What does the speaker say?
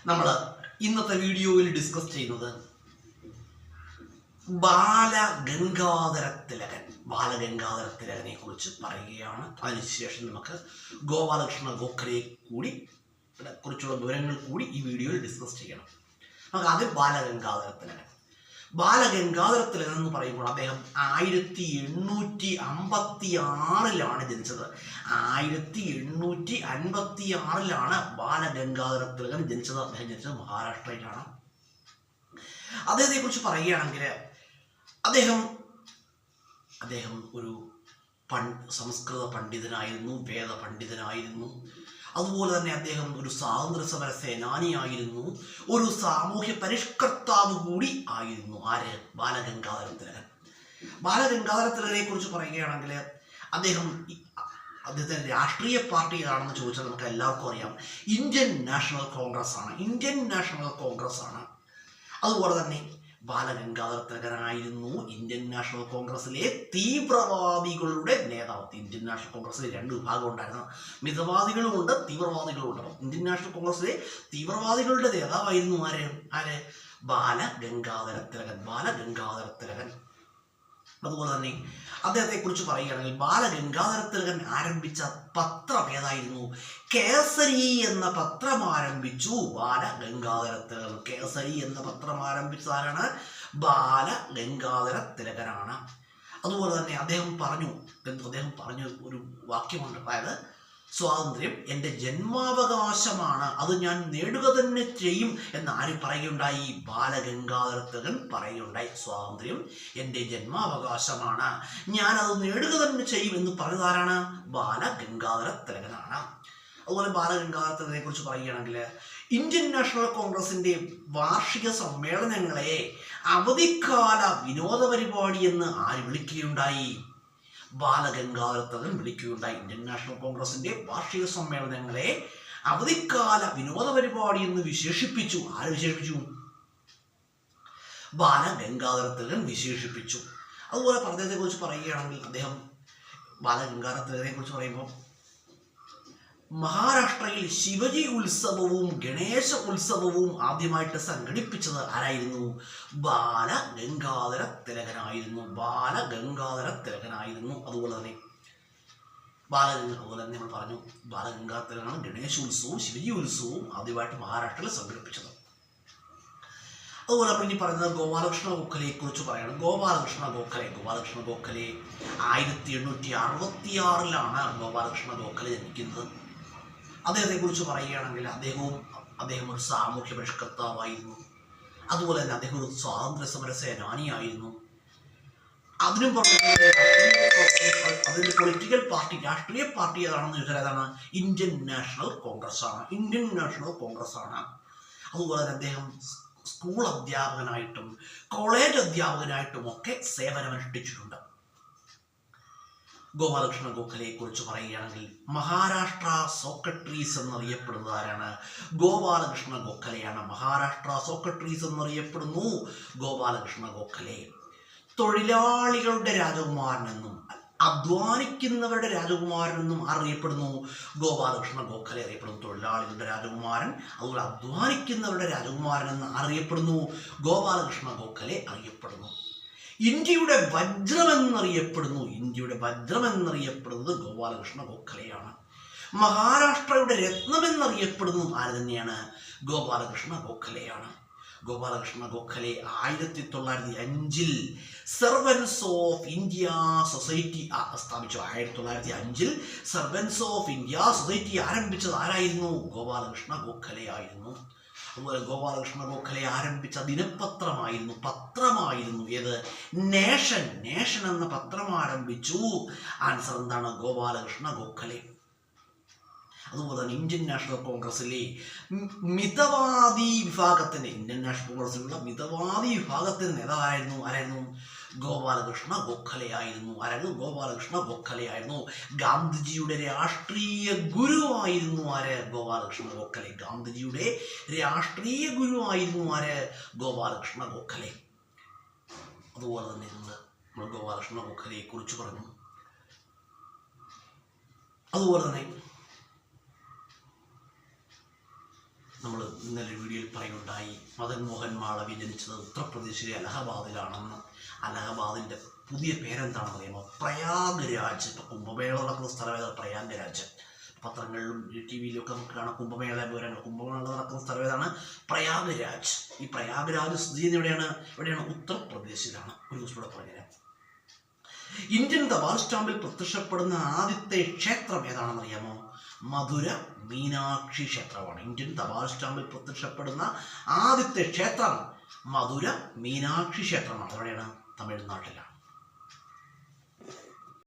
നമ്മൾ ഇന്നത്തെ വീഡിയോയിൽ ഡിസ്കസ് ചെയ്യുന്നത് ബാലഗംഗാധര തിലകനെ കുറിച്ച് പറയുകയാണ്. അതിനുശേഷം നമുക്ക് ഗോപാലകൃഷ്ണ ഗോഖലെ കൂടി കുറിച്ചുള്ള വിവരങ്ങൾ കൂടി ഈ വീഡിയോയിൽ ഡിസ്കസ് ചെയ്യണം. നമുക്ക് ആദ്യം ബാലഗംഗാധര തിലകൻ എന്ന് പറയുമ്പോൾ അദ്ദേഹം 1856 ജനിച്ചത്. 1856 ബാലഗംഗാധര തിലകൻ ജനിച്ചത്. അദ്ദേഹം ജനിച്ചത് മഹാരാഷ്ട്രയിലാണ്. അദ്ദേഹത്തെ കുറിച്ച് പറയുകയാണെങ്കിൽ അദ്ദേഹം ഒരു സംസ്കൃത പണ്ഡിതനായിരുന്നു, വേദ പണ്ഡിതനായിരുന്നു. അതുപോലെ തന്നെ അദ്ദേഹം ഒരു സ്വാതന്ത്ര്യ സമര സേനാനിയായിരുന്നു, ഒരു സാമൂഹ്യ പരിഷ്കർത്താവ് കൂടി ആയിരുന്നു. ആര്? ബാലഗംഗാധര തിലകൻ. ബാലഗംഗാധര തിലകനെ കുറിച്ച് പറയുകയാണെങ്കിൽ അദ്ദേഹത്തിന്റെ രാഷ്ട്രീയ പാർട്ടി ഏതാണെന്ന് ചോദിച്ചാൽ നമുക്ക് എല്ലാവർക്കും അറിയാം, ഇന്ത്യൻ നാഷണൽ കോൺഗ്രസ് ആണ്. അതുപോലെ തന്നെ ബാലഗംഗാധര തിലകനായിരുന്നു ഇന്ത്യൻ നാഷണൽ കോൺഗ്രസിലെ തീവ്രവാദികളുടെ നേതാവ്. ഇന്ത്യൻ നാഷണൽ കോൺഗ്രസിലെ 2 വിഭാഗം ഉണ്ടായിരുന്നു, മിതവാദികളുമുണ്ട്, തീവ്രവാദികളുമുണ്ട്. ഇന്ത്യൻ നാഷണൽ കോൺഗ്രസിലെ തീവ്രവാദികളുടെ നേതാവായിരുന്നു ആര്? ബാലഗംഗാധര തിലകൻ. അതുപോലെ തന്നെ അദ്ദേഹത്തെ കുറിച്ച് പറയുകയാണെങ്കിൽ ബാലഗംഗാധര തിലകൻ ആരംഭിച്ച പത്രം ഏതായിരുന്നു? കേസരി എന്ന പത്രം ആരംഭിച്ചു ബാലഗംഗാധര തിലകൻ. കേസരി എന്ന പത്രം ആരംഭിച്ചത് ആരാണ്? ബാലഗംഗാധര തിലകനാണ്. അതുപോലെ തന്നെ അദ്ദേഹം പറഞ്ഞു ഒരു വാക്യമുണ്ട്, അതായത് സ്വാതന്ത്ര്യം എൻ്റെ ജന്മാവകാശമാണ്, അത് ഞാൻ നേടുക തന്നെ ചെയ്യും എന്ന് ആര് പറയുകയുണ്ടായി? ബാലഗംഗാധര തിലകൻ പറയുകയുണ്ടായി. സ്വാതന്ത്ര്യം എൻ്റെ ജന്മാവകാശമാണ്, ഞാൻ അത് നേടുക തന്നെ ചെയ്യും എന്ന് പറഞ്ഞതാരാണ്? ബാലഗംഗാധര തിലകനാണ്. അതുപോലെ ബാലഗംഗാധര തിലകനെ കുറിച്ച് പറയുകയാണെങ്കിൽ ഇന്ത്യൻ നാഷണൽ കോൺഗ്രസിന്റെ വാർഷിക സമ്മേളനങ്ങളെ അവധിക്കാല വിനോദ പരിപാടി എന്ന് ആര് വിളിക്കുകയുണ്ടായി? ബാലഗംഗാധര തിലകൻ വിളിക്കുകയുണ്ടായി. ഇന്ത്യൻ നാഷണൽ കോൺഗ്രസിന്റെ വാർഷിക സമ്മേളനങ്ങളെ അവധിക്കാല വിനോദ പരിപാടി എന്ന് വിശേഷിപ്പിച്ചു. ആര് വിശേഷിപ്പിച്ചു? ബാലഗംഗാധര തിലകൻ വിശേഷിപ്പിച്ചു. അതുപോലെ അദ്ദേഹത്തെ കുറിച്ച് പറയുകയാണെങ്കിൽ ബാലഗംഗാധര തിലകനെ കുറിച്ച് പറയുമ്പോൾ മഹാരാഷ്ട്രയിൽ ശിവജി ഉത്സവവും ഗണേശ ഉത്സവവും ആദ്യമായിട്ട് സംഘടിപ്പിച്ചത് ആരായിരുന്നു? ബാലഗംഗാധര തിലകനായിരുന്നു. അതുപോലെ തന്നെ നമ്മൾ പറഞ്ഞു, ബാലഗംഗാധര തിലകനാണ് ഗണേശോത്സവവും ശിവജി ഉത്സവവും ആദ്യമായിട്ട് മഹാരാഷ്ട്രയിൽ സംഘടിപ്പിച്ചത്. അതുപോലെ നമ്മൾ ഇനി പറയുന്നത് ഗോപാലകൃഷ്ണ ഗോഖലെയെ കുറിച്ച് പറയണം. ഗോപാലകൃഷ്ണ ഗോഖലെ 1866 ഗോപാലകൃഷ്ണ ഗോഖലെ ജനിക്കുന്നത്. അദ്ദേഹത്തെ കുറിച്ച് പറയുകയാണെങ്കിൽ അദ്ദേഹം ഒരു സാമൂഹ്യ പരിഷ്കർത്താവായിരുന്നു. അതുപോലെ തന്നെ അദ്ദേഹം ഒരു സ്വാതന്ത്ര്യ സമര സേനാനിയായിരുന്നു. അതിനും അതിന്റെ പൊളിറ്റിക്കൽ പാർട്ടി, രാഷ്ട്രീയ പാർട്ടി ഏതാണെന്ന് ചോദിച്ചാൽ ഏതാണ്? ഇന്ത്യൻ നാഷണൽ കോൺഗ്രസ് ആണ്. അതുപോലെ തന്നെ അദ്ദേഹം സ്കൂൾ അധ്യാപകനായിട്ടും കോളേജ് അധ്യാപകനായിട്ടും ഒക്കെ സേവനമനുഷ്ഠിച്ചിട്ടുണ്ട്. ഗോപാലകൃഷ്ണ ഗോഖലെയെ കുറിച്ച് പറയുകയാണെങ്കിൽ മഹാരാഷ്ട്ര സോക്രട്ടീസ് എന്നറിയപ്പെടുന്നത് ആരാണ്? ഗോപാലകൃഷ്ണ ഗോഖലെയാണ്. മഹാരാഷ്ട്ര സോക്രട്ടീസ് എന്നറിയപ്പെടുന്നു ഗോപാലകൃഷ്ണ ഗോഖലെ. തൊഴിലാളികളുടെ രാജകുമാരനെന്നും അധ്വാനിക്കുന്നവരുടെ രാജകുമാരനെന്നും അറിയപ്പെടുന്നു ഗോപാലകൃഷ്ണ ഗോഖലെ അറിയപ്പെടുന്നു. തൊഴിലാളികളുടെ രാജകുമാരൻ, അതുപോലെ അധ്വാനിക്കുന്നവരുടെ രാജകുമാരൻ എന്ന് അറിയപ്പെടുന്നു ഗോപാലകൃഷ്ണ ഗോഖലെ അറിയപ്പെടുന്നു. ഇന്ത്യയുടെ വജ്രമെന്നറിയപ്പെടുന്നത് ഗോപാലകൃഷ്ണ ഗോഖലെയാണ്. മഹാരാഷ്ട്രയുടെ രത്നമെന്നറിയപ്പെടുന്നതും ആര് തന്നെയാണ്? ഗോപാലകൃഷ്ണ ഗോഖലെയാണ്. Gopalakrishna Gokhale 1905 servants of India society സ്ഥാപിച്ചു. 1905 സർവൻസ് ഓഫ് ഇന്ത്യ സൊസൈറ്റി ആരംഭിച്ചത് ആരായിരുന്നു? ഗോപാലകൃഷ്ണ ഗോഖലെ ആയിരുന്നു. അതുപോലെ ഗോപാലകൃഷ്ണ ഗോഖലെ ആരംഭിച്ച പത്രമായിരുന്നു ഏത്? നേഷൻ എന്ന പത്രം ആരംഭിച്ചു. ആൻസർ എന്താണ്? ഗോപാലകൃഷ്ണ ഗോഖലെ. അതുപോലെ തന്നെ ഇന്ത്യൻ നാഷണൽ കോൺഗ്രസിലെ ഇന്ത്യൻ നാഷണൽ കോൺഗ്രസിലുള്ള മിതവാദി വിഭാഗത്തിന് നേതാവായിരുന്നു ഗോപാലകൃഷ്ണ ഗോഖലെ ആയിരുന്നു. ഗാന്ധിജിയുടെ രാഷ്ട്രീയ ഗുരുവായിരുന്നു ഗോപാലകൃഷ്ണ ഗോഖലെ. അതുപോലെ തന്നെ നമ്മൾ ഗോപാലകൃഷ്ണ ഗോഖലെയെ കുറിച്ച് പറഞ്ഞു. അതുപോലെ തന്നെ നമ്മൾ ഇന്നലെ വീഡിയോയിൽ പറയുണ്ടായി മദൻ മോഹൻ മാളവ്യ ജനിച്ചത് ഉത്തർപ്രദേശിലെ അലഹബാദിലാണെന്ന്. അലഹബാദിൻ്റെ പുതിയ പേരെന്താണെന്ന് അറിയാമോ? പ്രയാഗ്രാജ്. ഇപ്പോൾ കുംഭമേള നടക്കുന്ന സ്ഥലം പ്രയാഗ്രാജ്. പത്രങ്ങളിലും ടി വിയിലൊക്കെ നമുക്ക് കാണാം കുംഭമേള വിവരങ്ങൾ. കുംഭമേള നടക്കുന്ന സ്ഥലം ഏതാണ്? പ്രയാഗ്രാജ്. ഈ പ്രയാഗ്രാജ് സ്ഥിതി ചെയ്യുന്നത് എവിടെയാണ്? ഉത്തർപ്രദേശിലാണ്. ഒരു ദിവസം കൂടെ പറഞ്ഞുതരാം. ഇന്ത്യൻ തപാൽ സ്റ്റാമ്പിൽ പ്രത്യക്ഷപ്പെടുന്ന ആദ്യത്തെ ക്ഷേത്രം ഏതാണെന്ന് അറിയാമോ? മധുര മീനാക്ഷി ക്ഷേത്രമാണ്. ഇന്ത്യൻ തപാൽ സ്റ്റാമ്പിൽ പ്രത്യക്ഷപ്പെടുന്ന ആദ്യത്തെ ക്ഷേത്രം മധുര മീനാക്ഷി ക്ഷേത്രമാണ്. എവിടെയാണ്? തമിഴ്നാട്ടിലാണ്.